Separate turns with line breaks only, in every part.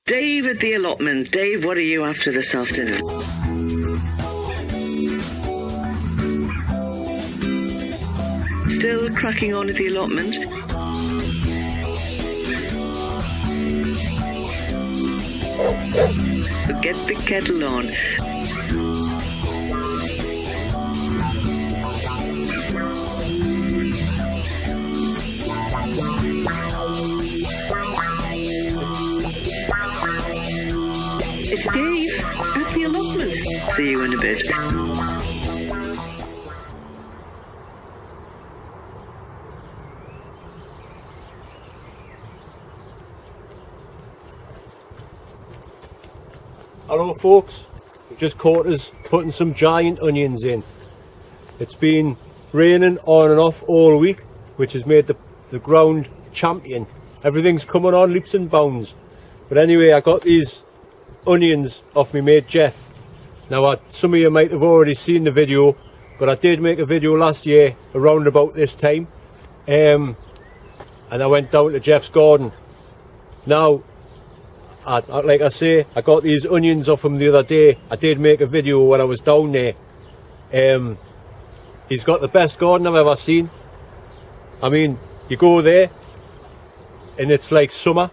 Dave at the allotment. Dave, what are you after this afternoon? Still cracking on at the allotment? Get the kettle on. It's Dave at the allotment. See you in a bit.
Hello folks, we've just caught us putting some giant onions in. It's been raining on and off all week, which has made the ground champion. Everything's coming on leaps and bounds. But anyway, I got these onions off my mate Geoff. Now some of you might have already seen the video, but I did make a video last year around about this time, and I went down to Geoff's garden. Now like I say, I got these onions off him the other day. I did make a video when I was down there. He's got the best garden I've ever seen. I mean, you go there and it's like summer.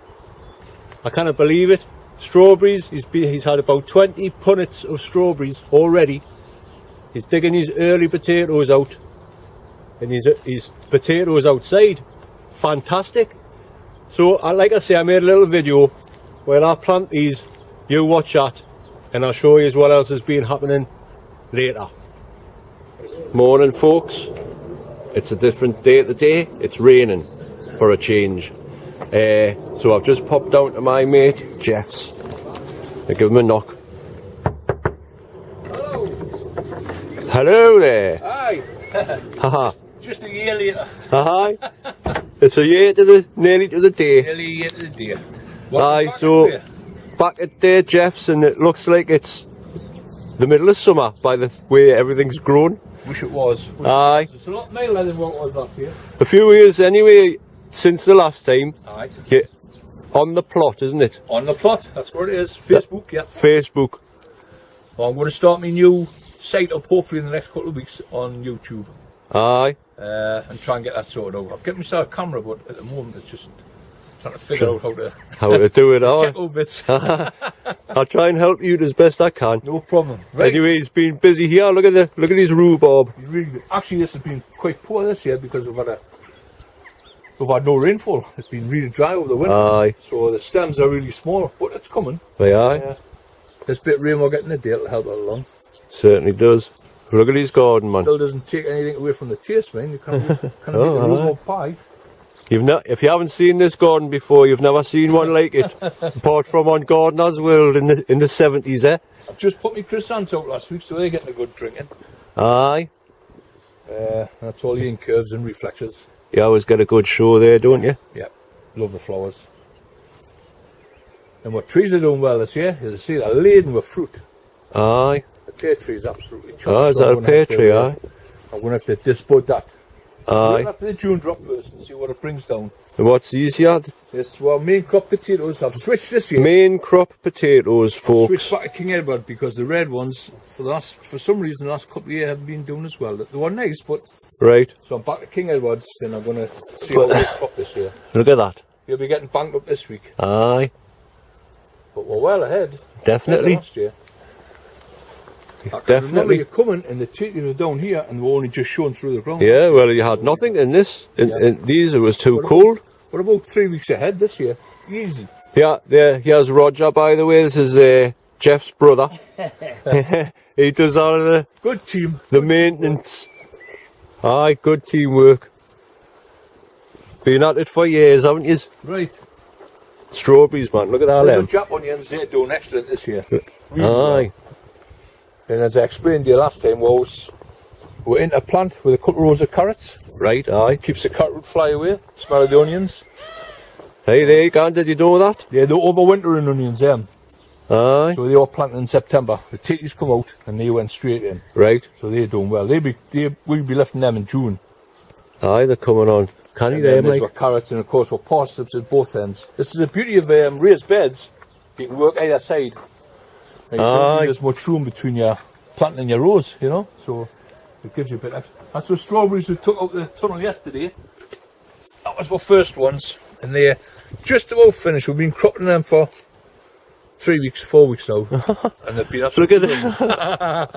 I cannot believe it. Strawberries, he's had about 20 punnets of strawberries already. He's digging his early potatoes out, and his potatoes outside. Fantastic. So like I say, I made a little video. When I plant these, you watch that, and I'll show you what else has been happening later. Morning folks, it's a different day today. It's raining for a change. So I've just popped down to my mate Geoffs. I give him a knock.
Hello.
Hello there.
Hi.
Haha.
Just a year later.
Hi. It's a year nearly to the day.
Nearly a year to the day.
Aye, so back at there Geoffs, and it looks like it's the middle of summer by the way everything's grown.
Wish it was.
Aye.
It's a lot milder than what it was last year.
A few years anyway since the last time.
Aye.
Yeah, on the plot, isn't it?
On the plot, that's what it is. Facebook, yeah.
Facebook.
Well, I'm going to start my new site up hopefully in the next couple of weeks on YouTube.
Aye.
And try and get that sorted out. I've got myself a camera, but at the moment it's just trying to figure out
how to do it.
Check all bits.
I'll try and help you as best I can.
No problem. Right.
Anyway, he's been busy here. Look at his rhubarb.
He's really good. Actually, this has been quite poor this year because we've had no rainfall. It's been really dry over the winter.
Aye.
So the stems are really small, but it's coming.
They are.
This bit of rain we're getting today will help it along.
Certainly does. Look at his garden, man.
Still doesn't take anything away from the taste, man. You can't make a rhubarb pie.
If you haven't seen this garden before, you've never seen one like it. Apart from on Gardener's World in the 70s, eh?
I've just put my chrysanthemums out last week, so they're getting a good drinking.
Aye.
That's all the incurves and reflections.
You always get a good show there, don't you?
Yeah, love the flowers. And what trees are doing well this year, as I see, they're laden with fruit.
Aye.
The pear tree is absolutely chock.
Oh, is that a pear tree, aye?
I'm going to have to disbud that.
Aye.
After the June drop first and see what it brings down.
And what's easier?
This, well, main crop potatoes. I've switched this year.
Main crop potatoes, folks.
Switched back to King Edward because the red ones, for some reason, the last couple of years haven't been doing as well. They were nice, but
right.
So I'm back to King Edwards, and I'm going to see how they crop this year.
Look at that.
You'll be getting banked up this week.
Aye.
But we're well ahead.
Definitely.
Last year.
Definitely.
Remember you're coming, and the potatoes were down here, and they were only just showing through the ground.
Yeah, well, you had nothing in this. In these, it was too cold.
We're about 3 weeks ahead this year. Easy.
Yeah, here's Roger, by the way. This is Geoff's brother. He does all of the
good team.
The maintenance. Aye, good teamwork. Been at it for years, haven't you?
Right.
Strawberries, man. Look at that.
The Jap onions, they're doing excellent this year. Really
aye.
Well. And as I explained to you last time, we're in a plant with a couple of rows of carrots.
Right, aye.
Keeps the carrot root fly away. Smell of the onions.
Hey, there you go. Did you know that?
Yeah, they're overwintering onions, yeah.
Aye.
So they were planted in September. The titties come out and they went straight in.
Right.
So they're doing well. We'll be lifting them in June.
Aye, they're coming on. Canny there, mate.
We've got carrots and of course we've parsnips at both ends. This is the beauty of raised beds. You can work either side. And you don't need as much room between your planting and your rows, you know, so it gives you a bit extra. That's the strawberries we took out the tunnel yesterday. That was our first ones, and they're just about finished. We've been cropping them for 3 weeks, 4 weeks now, and they've been
Look at that.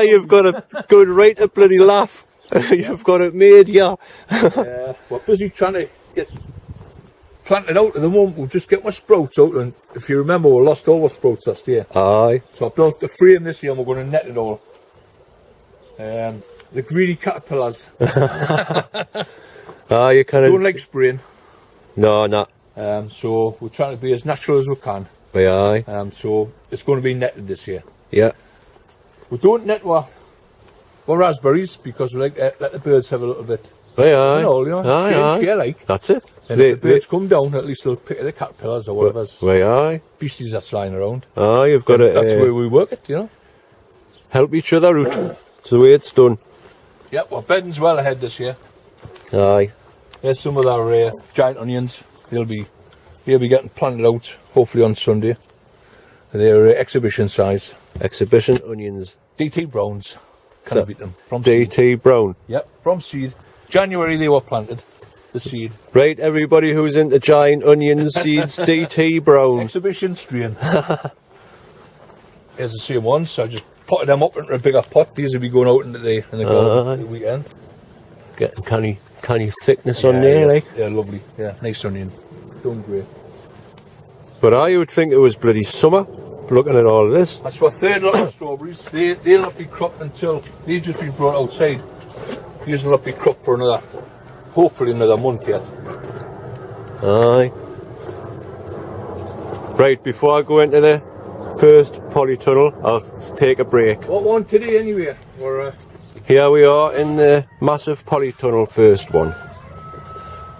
You've got a good right to bloody laugh. You've got it made, yeah.
We're busy trying to get planted out at the moment. We'll just get my sprouts out, and if you remember, we lost all our sprouts last year.
Aye.
So I built the frame this year, and we're going to net it all. The greedy caterpillars.
You kind of
don't like spraying.
No, not.
So we're trying to be as natural as we can.
Aye.
So it's going to be netted this year.
Yeah.
We don't net our raspberries because we like to let the birds have a little bit.
Aye.
Aye. Like.
That's it.
And if the birds come down, at least they'll pick the caterpillars or whatever's
aye.
beasties that's flying around.
Aye, you've got to.
That's where we work it, you know.
Help each other out. It's the way it's done.
Yep, well, bedding's well ahead this year.
Aye.
There's some of our giant onions. They'll be getting planted out hopefully on Sunday. They're exhibition size.
Exhibition onions.
DT Browns. Can I beat them? From
DT
seed.
Brown.
Yep, from seed. January they were planted. The seed.
Right, everybody who's into giant onion seeds, DT Brown.
Exhibition strain. Here's the same ones. So I just potted them up into a bigger pot. These will be going out into the weekend.
Getting canny thickness on there, like.
Yeah, lovely. Yeah, nice onion. Doing great.
But I would think it was bloody summer, looking at all of this.
That's our third lot of strawberries. They'll not be cropped until they've just been brought outside. These will not be cropped for hopefully another month yet.
Aye. Right, before I go into the first polytunnel, I'll take a break.
What one today anyway?
Here we are in the massive polytunnel, first one.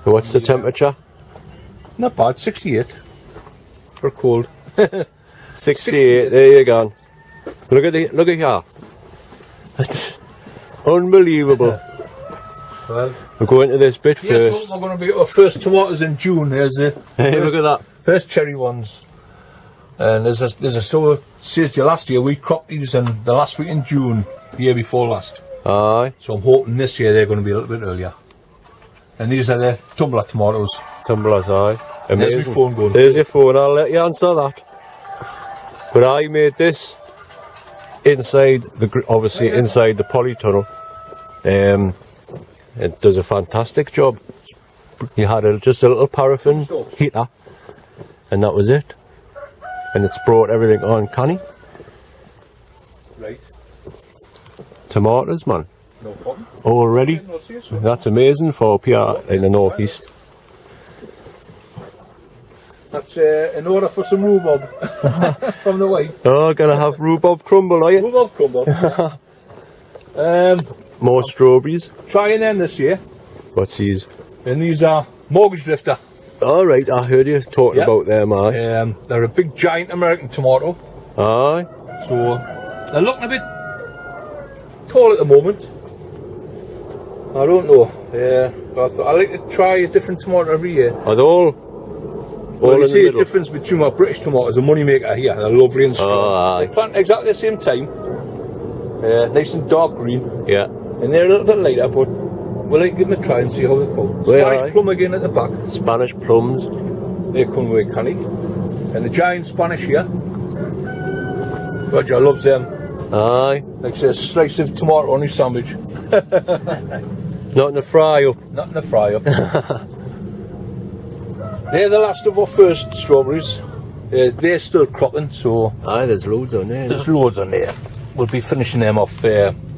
And what's the temperature?
Not bad, 68 for cold.
68. There you go. Look at here. That's unbelievable.
Well,
we'll go into this bit first.
Yes, we're going to be our first tomatoes in June.
Hey, look at that.
First cherry ones. And there's a sort of says last year we cropped these in the last week in June, the year before last.
Aye.
So I'm hoping this year they're going to be a little bit earlier. And these are the tumbler tomatoes.
Tumblers, aye. Amazing.
There's your phone going.
There's your phone, I'll let you answer that. But I made this inside inside the polytunnel. It does a fantastic job. You had just a little paraffin heater, and that was it. And it's brought everything on canny.
Right.
Tomatoes, man.
No problem.
Already. That's amazing for up here in the northeast.
That's in order for some rhubarb from the wife.
Oh, gonna have rhubarb crumble, are you?
Rhubarb crumble.
More strawberries.
Trying them this year.
What's these?
And these are mortgage drifter.
Alright, I heard you talking about them, aye.
They're a big giant American tomato.
Aye.
So they're looking a bit tall at the moment. I don't know. But I thought I like to try a different tomato every year.
Are they all
Well, you
in
see
the
the difference between my British tomatoes, the money maker here, they're lovely and strong.
Oh, aye.
They plant exactly the same time. Nice and dark green.
Yeah.
And they're a little bit lighter, but we'll like give them a try and see how they go. Spanish plum again at the back.
Spanish plums.
They come with canny. And the giant Spanish here. Roger loves them.
Aye.
Like a slice of tomato on his sandwich.
Not in a fry up.
Not in a fry up. They're the last of our first strawberries. They're still cropping, so...
Aye, there's loads on there.
There's loads on there. We'll be finishing them off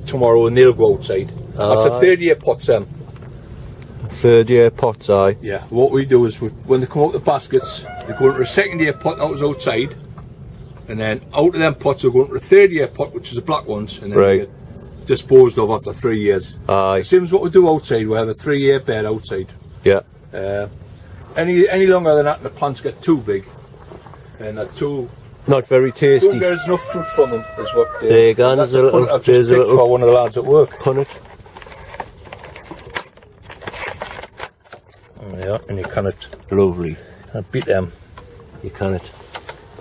tomorrow and they'll go outside. That's a third year pots,
Third year pots, aye.
Yeah, what we do is when they come out the baskets, they go into a second year pot that was outside, and then out of them pots they go into a third year pot, which is the black ones, and then they get disposed of after 3 years.
Aye.
Same as what we do outside, we have a 3 year bed outside.
Yeah.
Any longer than that, the plants get too big, and they're too...
Not very tasty.
Don't get enough fruit from them, is what...
There you go, there's a little...
I've just picked for one of the lads at work.
Punnet.
Yeah, and you can it.
Lovely.
I beat them.
You can it.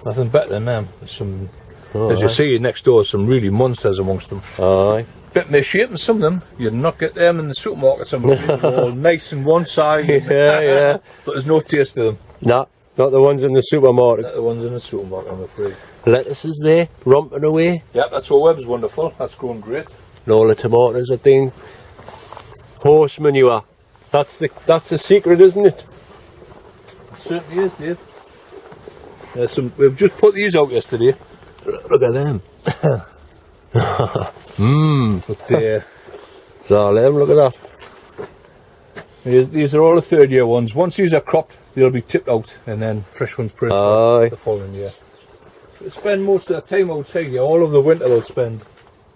Nothing better than them. There's some,
Oh,
as you
aye.
see next door, some really monsters amongst them.
Aye.
Bit misshapen, some of them. You'd not get them in the supermarkets. Some of them all nice and one side.
Yeah, yeah.
But there's no taste to them.
Nah, not the ones in the supermarket.
Not the ones in the supermarket, I'm afraid.
Lettuces there, romping away.
Yeah, that's what Webb's wonderful. That's growing great.
And all the tomatoes are being horse manure. That's the secret, isn't it?
It certainly is, Dave. There's some. We've just put these out yesterday.
Look at them.
But
So let them look at that.
these are all the third year ones. Once these are cropped, they'll be tipped out, and then fresh ones put
Aye.
the following year. They spend most of their time outside here. All of the winter they'll spend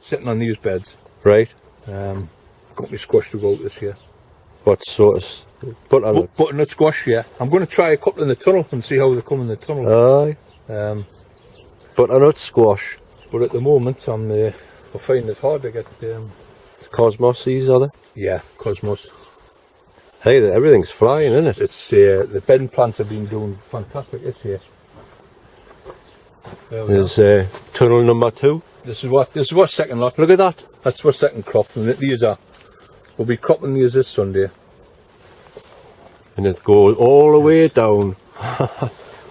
sitting on these beds.
Right.
Got me squash to go out this year.
What sort of butternut?
Butternut squash, yeah. I'm going to try a couple in the tunnel and see how they come in the tunnel.
Aye. Butternut squash.
But at the moment, I find it hard to get.
Cosmos, these are they?
Yeah, Cosmos.
Hey, everything's flying, isn't it?
It's the bedding plants have been doing fantastic this year. There we
There's
are.
tunnel number 2.
This is what second lot.
Look at that.
That's what second crop, and these are. We'll be cropping these this Sunday.
And it goes all the way down.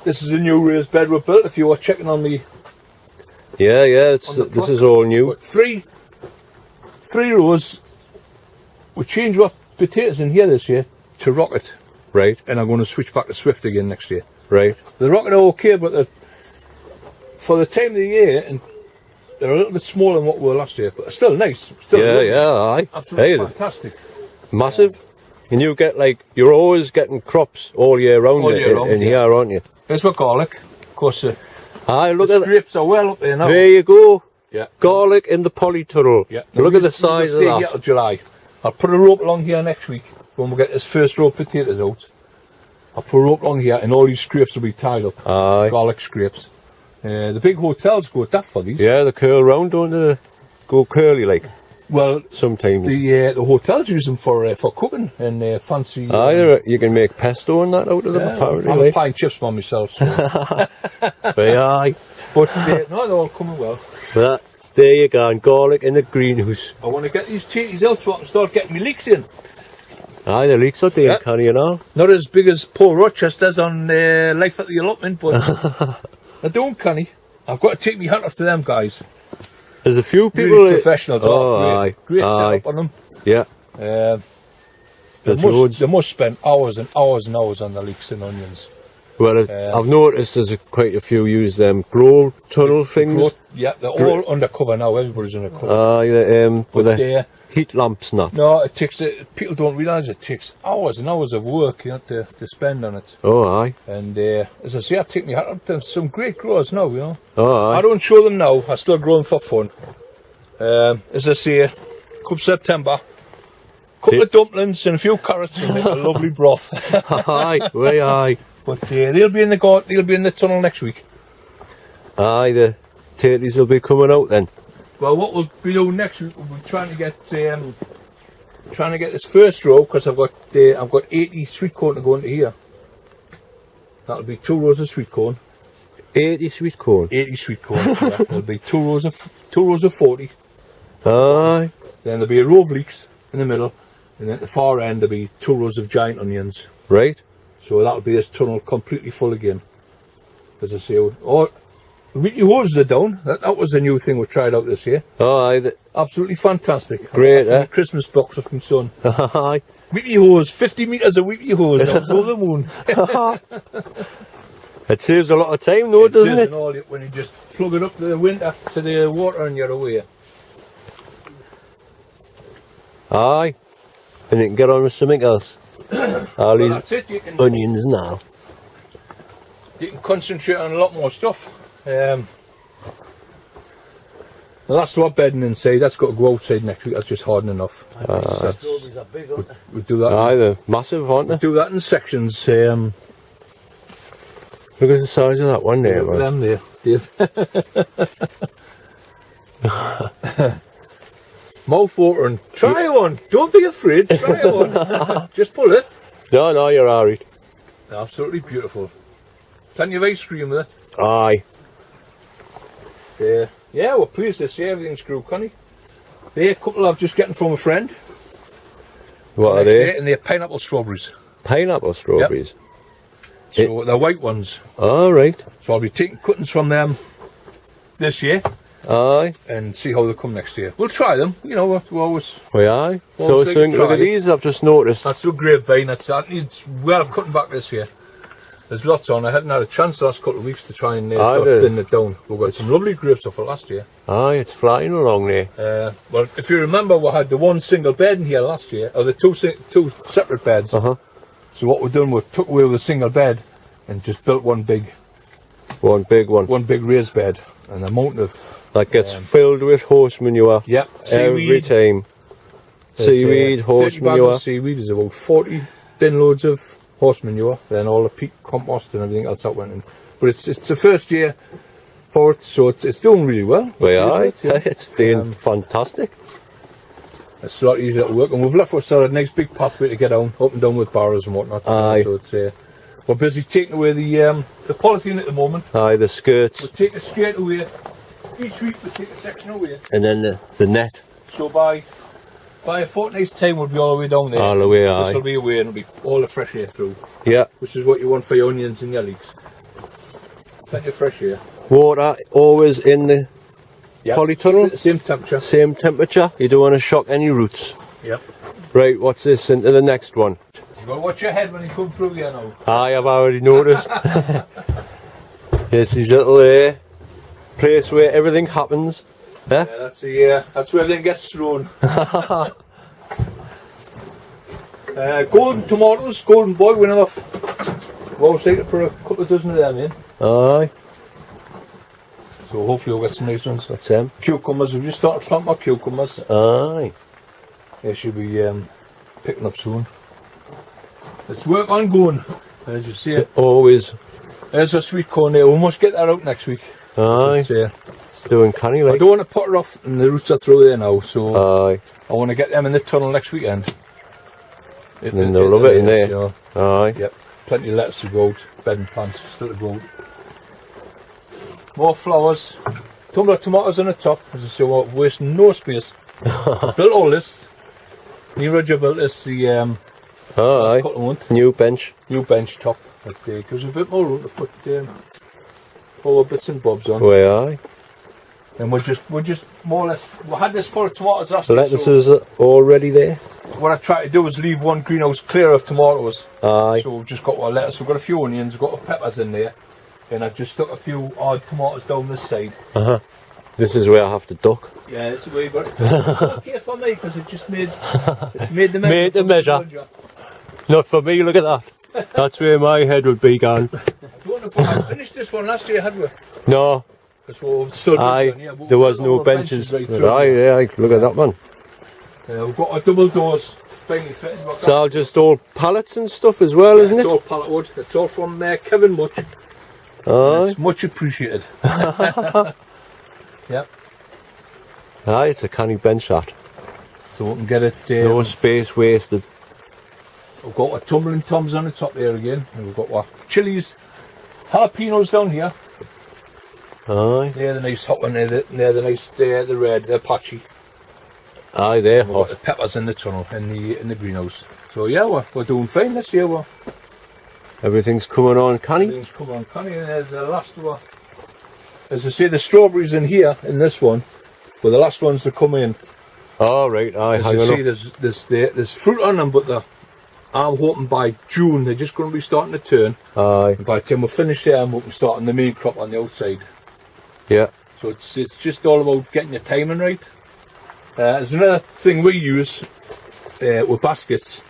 This is a new raised bed we built. If you were checking on me,
Yeah, yeah.
On the
This
plot.
is all new.
but three rows. We changed our potatoes in here this year to rocket,
Right,
and I'm going to switch back to Swift again next year.
right.
The rocket are okay, but for the time of the year, and they're a little bit smaller than what we were last year, but they're still nice. Still
Yeah,
lovely.
yeah. Aye.
Absolutely
Hey,
fantastic.
massive. And you get you're always getting crops all year round,
All year round,
in
yeah.
here, aren't you?
Here's my garlic. Of course,
Aye, look
the
at that.
scrapes are well up there now.
There you go.
Yeah.
Garlic in the polytunnel.
Yeah.
Look at the size of
Stay here
that.
till July. I'll put a rope along here next week when we get this first row of potatoes out. I'll put a rope along here, and all these scrapes will be tied up.
Aye.
Garlic scrapes. The big hotels go daft for these.
Yeah, they curl round, don't they? Go curly like
Well,
sometimes.
the hotels use them for cooking and fancy.
Aye, you can make pesto and that out of them apparently.
I'm
Like.
applying chips by myself. So.
Aye.
But no, they're all coming well.
That, there you go, and garlic in the greenhouse.
I want to get these tatties out so I can start getting my leeks in.
Aye, the leeks are doing
Yeah.
canny and all.
Not as big as Paul Rochester's on Life at the Allotment, but they're doing canny. I've got to take my hat off to them guys.
There's a few people.
Really professionals.
Oh,
Great, great
aye.
setup on them.
Yeah. There's loads.
They must spend hours and hours and hours on the leeks and onions.
Well, I've noticed there's quite a few use them grow tunnel things.
Yeah, they're all undercover now. Everybody's undercover.
Aye, with
But,
the heat lamps now.
No, it takes. People don't realise it takes hours and hours of work, to spend on it.
Oh, aye.
And as I say, I take my hat up to some great growers now.
Oh,
I
aye.
don't show them now. I still grow them for fun. As I say, come September, couple of dumplings and a few carrots and make a lovely broth.
Aye, way aye.
But they'll be in the garden. They'll be in the tunnel next week.
Aye, the tatties will be coming out then.
Well, what we'll be doing next week, we'll be trying to get this first row because I've got 80 sweet corn to go into here. That'll be 2 rows of sweet corn.
80 sweet corn.
80 sweet corn. Yeah. There'll be 2 rows of 40.
Aye.
Then there'll be a row of leeks in the middle, and then at the far end there'll be 2 rows of giant onions.
Right.
So that'll be this tunnel completely full again. As I say, weekly hoses are down. That was a new thing we tried out this year.
Oh, aye.
Absolutely fantastic.
Great,
I got that from
eh?
the Christmas box of my son.
Aye.
Weekly hose, 50 metres of weekly hose. That was over the moon.
It saves a lot of time though, doesn't it?
And all, when you just plug it up to the winter to the water and you're away.
Aye. And you can get on with something else. All
Well,
these
that's it. You can
onions now.
concentrate on a lot more stuff. Well, that's what bedding inside. That's got to go outside next week. That's just hard enough.
Strawberries are big, aren't they?
We'll do that.
Aye, they're massive, aren't they?
Do that in sections.
Look at the size of that one there,
Look at
man.
them there, Dave. Mouth watering. Try one. Don't be afraid. Try one. Just pull it.
No, you're alright.
Absolutely beautiful. Plenty of ice cream with it.
Aye.
Yeah, we're pleased this year. Everything's grew, Connie. A couple I've just getting from a friend.
What are they?
And they're pineapple strawberries.
Pineapple strawberries.
Yep. So they're white ones.
All right.
So I'll be taking cuttings from them this year.
Aye.
And see how they come next year. We'll try them. You know, we're always.
We aye.
Well,
So look at these. I've just noticed.
That's a grapevine. That needs well cutting back this year. There's lots on. I hadn't had a chance the last couple of weeks to try and thin it down. We've got some lovely grapes off for last year.
Aye, it's flying along there.
Well, if you remember, we had the one single bed in here last year, or the two separate beds.
Uh huh.
So what we've done, we took away the single bed and just built one big raised bed, and the amount of
that gets filled with horse manure.
Yep.
Every time. Seaweed, horse
30 bags
manure.
of seaweed is about 40 bin loads of horse manure, then all the peat compost and everything else that went in. But it's the first year for it, so it's doing really well.
Aye, it's doing fantastic.
It's a lot easier to work, and we've left us a nice big pathway to get down, up and down with barrows and whatnot.
Aye.
So it's we're busy taking away the polythene at the moment.
Aye, the skirts.
We'll take it straight away. Each week we take a section away.
And then the net.
So by a fortnight's time we'll be all the way down there.
All the way, aye.
This will be away and it'll be all the fresh air through.
Yeah.
Which is what you want for your onions and your leeks. Plenty of fresh air.
Water always in the polytunnel.
Same temperature.
Same temperature. You don't want to shock any roots.
Yep.
Right, what's this? Into the next one.
You've got to watch your head when you come through here now.
Aye, I've already noticed. This is little place where everything happens.
Yeah, that's where everything gets thrown. Golden tomatoes, golden boy, we never. We always like to put a couple of dozen of them in.
Aye.
So hopefully we'll get some nice ones.
That's them.
Cucumbers, we've just started planting our cucumbers.
Aye.
They should be picking up soon. It's work ongoing, as you see.
Always.
There's a sweet corn there. We must get that out next week.
Aye. It's doing canny like.
I don't want to put it off, and the roots are through there now, so
aye.
I want to get them in the tunnel next weekend.
And then they'll love it in there.
You know.
Aye.
Yep. Plenty of lettuce to go out, bedding plants still to go out. More flowers. Tumbler of tomatoes on the top, as I say, we're wasting no space. Built all this. New Roger built this the
aye. New bench.
New bench top. That gives a bit more room to put all the bits and bobs on.
Well, aye.
And we're just more or less. We had this full of tomatoes last
The
year.
lettuces are already there.
What I try to do is leave one greenhouse clear of tomatoes.
Aye.
So we've just got our lettuce. We've got a few onions. We've got our peppers in there. And I've just stuck a few odd tomatoes down this side.
This is where I have to duck.
Yeah, it's a wee bit. It's okay for me because it just made the measure.
Made the measure. Not for me. Look at that. That's where my head would be gone.
I finished this one last year, had we?
No.
Aye,
there was no benches.
Right
Aye, yeah, look at that one.
We've got our double doors finally fitted.
It's all just all pallets and stuff as well, isn't it?
It's all pallet wood. It's all from Kevin Much.
Aye.
It's much appreciated. Yep.
Aye, it's a canny bench that.
So we can get it.
No space wasted.
We've got our tumbling toms on the top there again. And we've got our chilies, jalapenos down here.
Aye.
They're the nice hot one. They're the nice. The red. They're patchy.
Aye, they're
We've got
hot.
the peppers in the tunnel in the greenhouse. So yeah, we're doing fine this year.
Everything's coming on canny.
Everything's coming on canny. And there's the last one. As I say, the strawberries in here in this one were the last ones to come in.
All right, aye.
As
Hang
you
on.
see, there's fruit on them, but I'm hoping by June they're just going to be starting to turn.
Aye.
And by the time we finish there, I'm hoping starting the main crop on the outside.
Yeah.
So it's just all about getting your timing right. There's another thing we use with baskets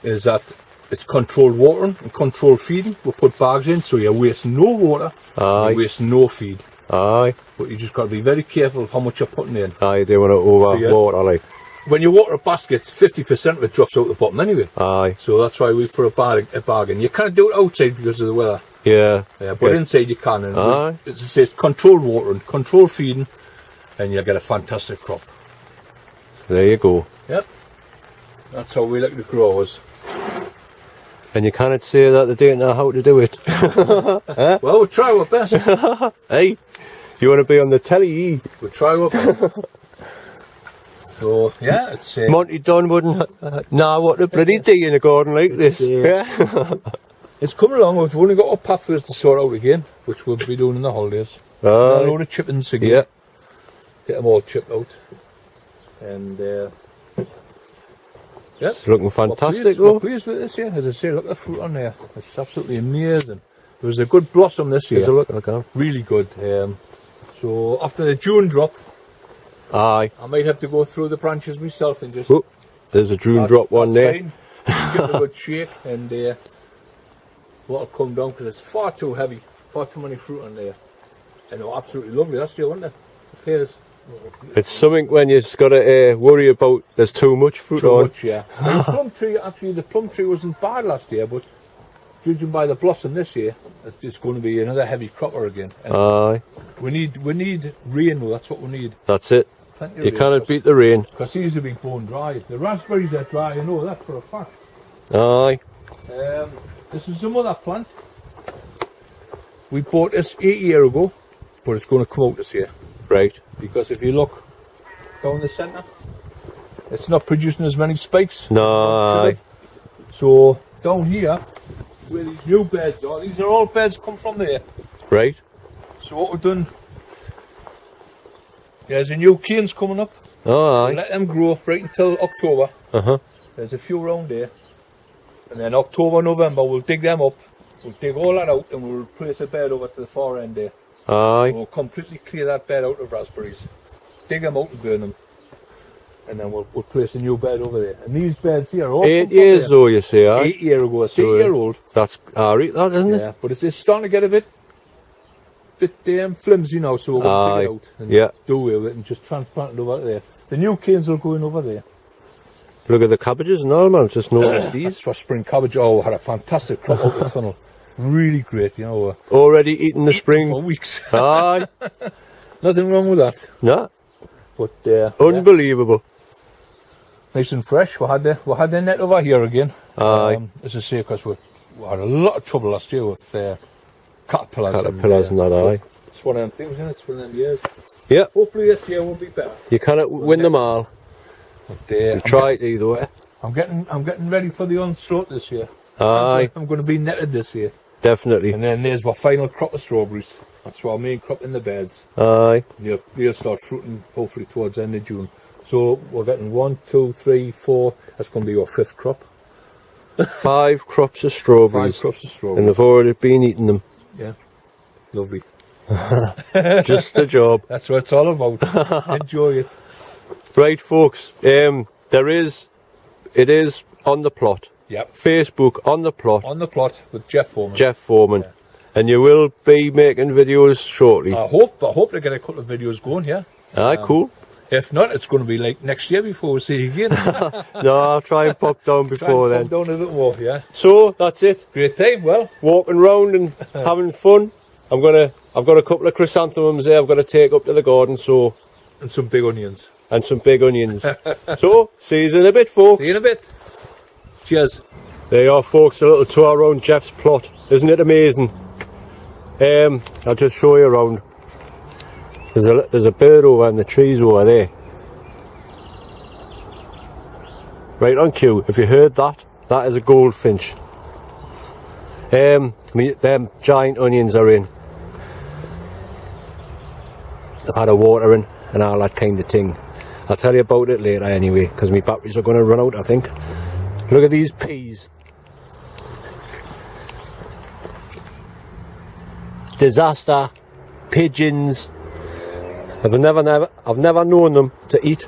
is that it's controlled watering and controlled feeding. We put bags in so you're wasting no water,
Aye.
you're wasting no feed.
Aye.
But you just got to be very careful of how much you're putting in.
Aye, they want to over
yeah.
water like.
When you water a basket, 50% of it drops out the bottom anyway.
Aye.
So that's why we put a bag in. You can't do it outside because of the weather.
Yeah.
But inside you can. And
Aye.
it's controlled watering, controlled feeding, and you'll get a fantastic crop.
So there you go.
Yep. That's how we like to grow ours.
And you cannot say that they don't know how to do it.
Well, we'll try our best.
Hey, you want to be on the telly?
We'll try our best. So, yeah, it's...
Monty Don wouldn't know what to bloody do in a garden like this. Yeah.
It's coming along. We've only got our pathways to sort out again, which we'll be doing in the holidays. A load of chippings again.
Yeah.
Get them all chipped out. And, yeah.
It's looking fantastic though.
We're pleased with this year. As I say, look at the fruit on there. It's absolutely amazing. There was a good blossom this year.
There's a look at it.
Really good. So after the June drop,
Aye.
I might have to go through the branches myself and just...
Oh, there's a June drop one there.
Give it a good shake and what'll come down, because it's far too heavy. Far too many fruit on there. And they're absolutely lovely last year, wasn't it? The pears.
It's something when you've got to worry about there's too much fruit
Too
on.
much, yeah. And the plum tree, actually, the plum tree wasn't bad last year, but judging by the blossom this year, it's going to be another heavy cropper again. And
Aye.
we need rain, though. That's what we need.
That's it.
Plenty of
You
rain,
cannot beat the rain.
because these have been bone dry. The raspberries are dry, you know that for a fact.
Aye.
This is some other plant. We bought this 8 years ago, but it's going to come out this year.
Right.
Because if you look down the centre, it's not producing as many spikes.
No. Aye.
So down here, where these new beds are, these are all beds come from there.
Right.
So what we've done, there's a new canes coming up.
Aye.
Let them grow right until October.
Uh-huh.
There's a few around there. And then October, November, we'll dig them up. We'll dig all that out and we'll replace a bed over to the far end there.
Aye.
We'll completely clear that bed out of raspberries. Dig them out and burn them. And then we'll place a new bed over there. And these beds here are all
8 years though, you say, aye?
8 years ago. It's
So,
8 year old.
That's alright, that, isn't it?
Yeah, but it's starting to get a bit flimsy now, so we're going to dig it out and
yeah.
do away with it and just transplant it over there. The new canes will go in over there.
Look at the cabbages and all, man. Just noticed these.
That's for spring cabbage. Oh, we had a fantastic crop out the tunnel. Really great, you know.
Already eating the
For
spring.
weeks.
Aye.
Nothing wrong with that.
No.
But yeah,
Unbelievable.
nice and fresh. We had the net over here again.
Aye.
As I say, because we had a lot of trouble last year with caterpillars.
Caterpillars and that, aye.
It's one of them things, isn't it? It's one of them years.
Yeah.
Hopefully this year will be better.
You cannot win them all.
But,
You try it either way.
I'm getting ready for the onslaught this year.
Aye.
I'm going to be netted this year.
Definitely.
And then there's my final crop of strawberries. That's our main crop in the beds.
Aye.
They'll start fruiting hopefully towards the end of June. So we're getting 1, 2, 3, 4. That's going to be our 5th crop.
5 crops of strawberries.
5 crops of
And
strawberries.
they've already been eating them.
Yeah, lovely.
Just the job.
That's what it's all about. Enjoy it.
Right, folks. It is on the plot.
Yep.
Facebook on the plot.
On the plot with Geoff Foreman.
Geoff Foreman.
Yeah.
And you will be making videos shortly.
I hope to get a couple of videos going here.
Aye, cool.
If not, it's going to be like next year before we see you again.
No, I'll try and pop down before
Try
then.
and calm down a bit more, yeah.
So that's it.
Great time. Well,
Walking round and having fun. I've got a couple of chrysanthemums there I've got to take up to the garden, so,
and some big onions.
and some big onions. So, see you in a bit, folks.
See you in a bit. Cheers.
There you are, folks, a little tour around Geoff's plot. Isn't it amazing? I'll just show you around. There's a bird over in the trees over there. Right on cue. If you heard that, that is a goldfinch. Them giant onions are in. I've had a watering and all that kind of thing. I'll tell you about it later anyway, because my batteries are going to run out, I think. Look at these peas. Disaster. Pigeons. I've never known them to eat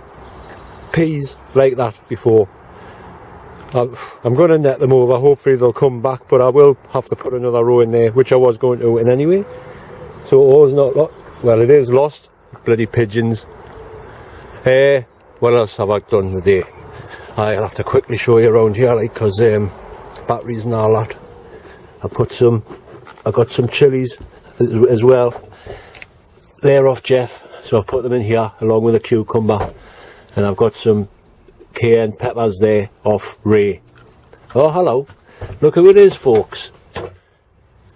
peas like that before. I'm going to net them over. Hopefully they'll come back, but I will have to put another row in there, which I was going to in anyway. So all's not lost. Well, it is lost. Bloody pigeons. What else have I done today? I'll have to quickly show you around here, like, because batteries and all that. I got some chilies as well. They're off Geoff, so I've put them in here along with a cucumber, and I've got some cayenne peppers there off Ray. Oh, hello. Look who it is, folks.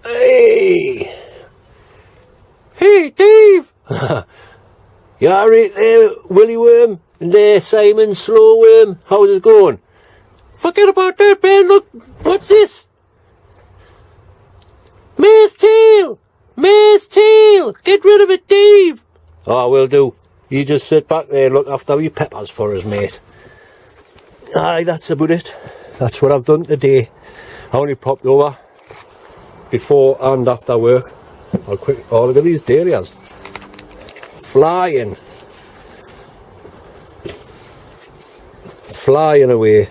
Hey! Hey, Dave! You alright there, Willy Worm? And there, Simon Slow Worm? How's it going? Forget about that, man. Look, what's this? Mare's tail! Mare's tail! Get rid of it, Dave! Oh, will do. You just sit back there and look after your peppers for us, mate. Aye, that's about it. That's what I've done today. I only popped over before and after work. I'll quick. Oh, look at these dahlias. Flying. Flying away.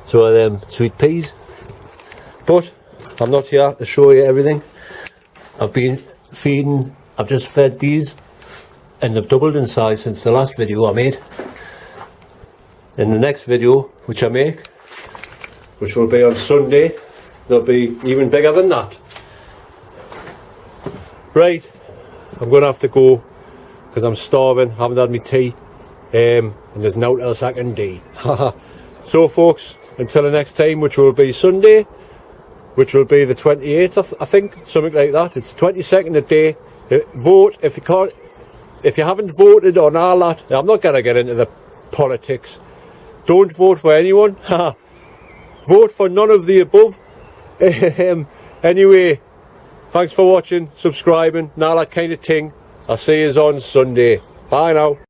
So are them sweet peas. But I'm not here to show you everything. I've been feeding, I've just fed these and they've doubled in size since the last video I made. In the next video which I make, which will be on Sunday, they'll be even bigger than that. Right, I'm going to have to go because I'm starving, haven't had my tea, and there's nothing else I can do. So folks, until the next time, which will be Sunday, which will be the 28th, I think, something like that. It's the 22nd a day. Vote if you can't, if you haven't voted on all that. I'm not going to get into the politics. Don't vote for anyone. Vote for none of the above. Anyway, thanks for watching, subscribing, and all that kind of thing. I'll see you on Sunday. Bye now.